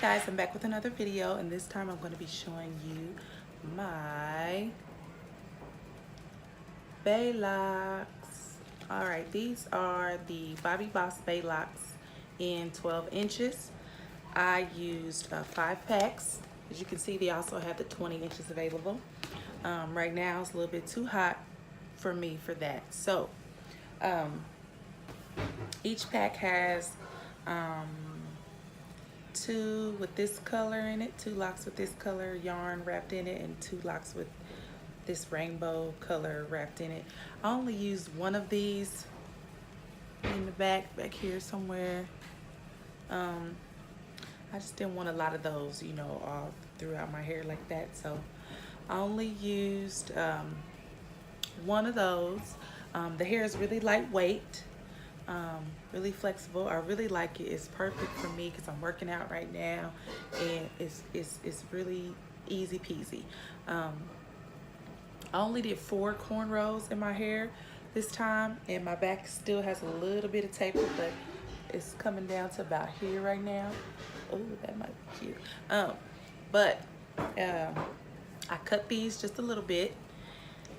guys, I'm back with another video, and this time I'm going to be showing you my BAE Locs. Alright, these are the Bobbi BAE Locs in 12 inches. I used 5 packs. As you can see, they also have the 20 inches available. Right now it's a little bit too hot for me for that. So each pack has 2 with this color in it, 2 locks with this color yarn wrapped in it, and 2 locks with this rainbow color wrapped in it. I only used one of these in the back here somewhere. I just didn't want a lot of those, you know, all throughout my hair like that. So I only used one of those. The hair is really lightweight. Really flexible. I really like it. It's perfect for me because I'm working out right now, and it's really easy peasy. I only did 4 cornrows in my hair this time, and my back still has a little bit of taper, but it's coming down to about here right now. Oh, that might be cute. I cut these just a little bit,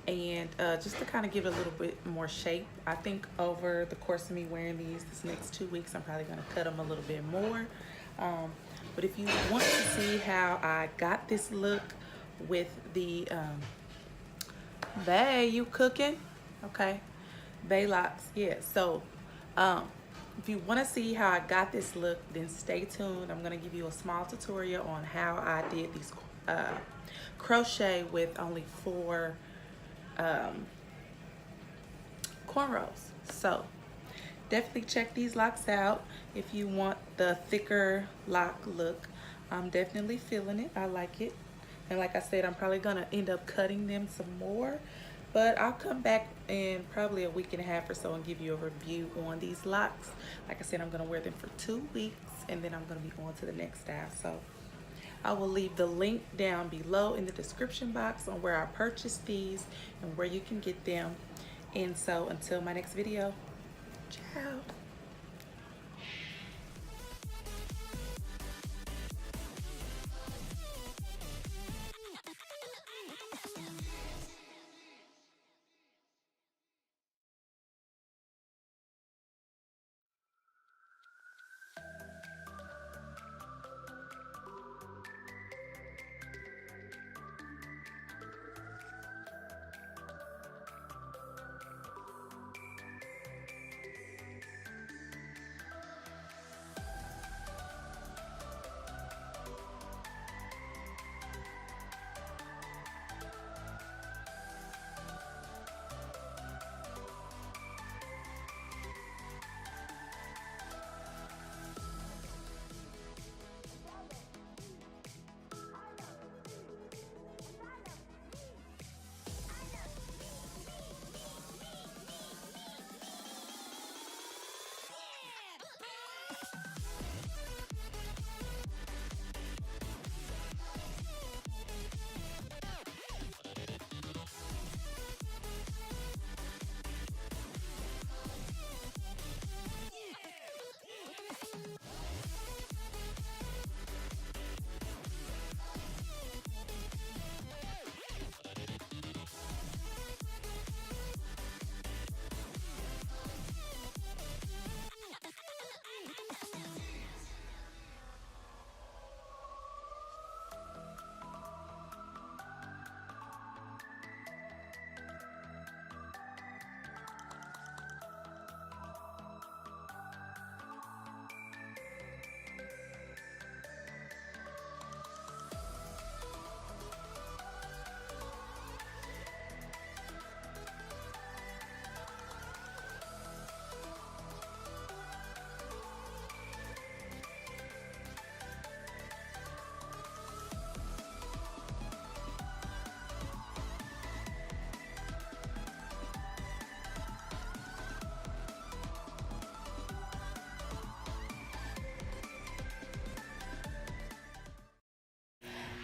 and just to kind of give it a little bit more shape. I think over the course of me wearing these this next 2 weeks, I'm probably going to cut them a little bit more. But if you want to see how I got this look with the BAE, you cooking? Okay, BAE Locs. Yeah, so if you want to see how I got this look, then stay tuned. I'm going to give you a small tutorial on how I did these crochet with only 4 cornrows. So definitely check these locks out if you want the thicker lock look. I'm definitely feeling it. I like it, and like I said, I'm probably gonna end up cutting them some more, but I'll come back in probably a week and a half or so and give you a review on these locks. Like I said, I'm gonna wear them for 2 weeks, and then I'm gonna be on to the next style. So I will leave the link down below in the description box on where I purchased these and where you can get them. And so until my next video, ciao.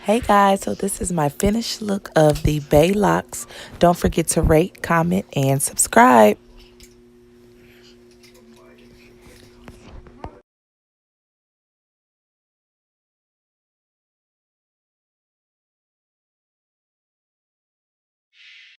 Hey guys, so this is my finished look of the BAE Locs. Don't forget to rate, comment, and subscribe.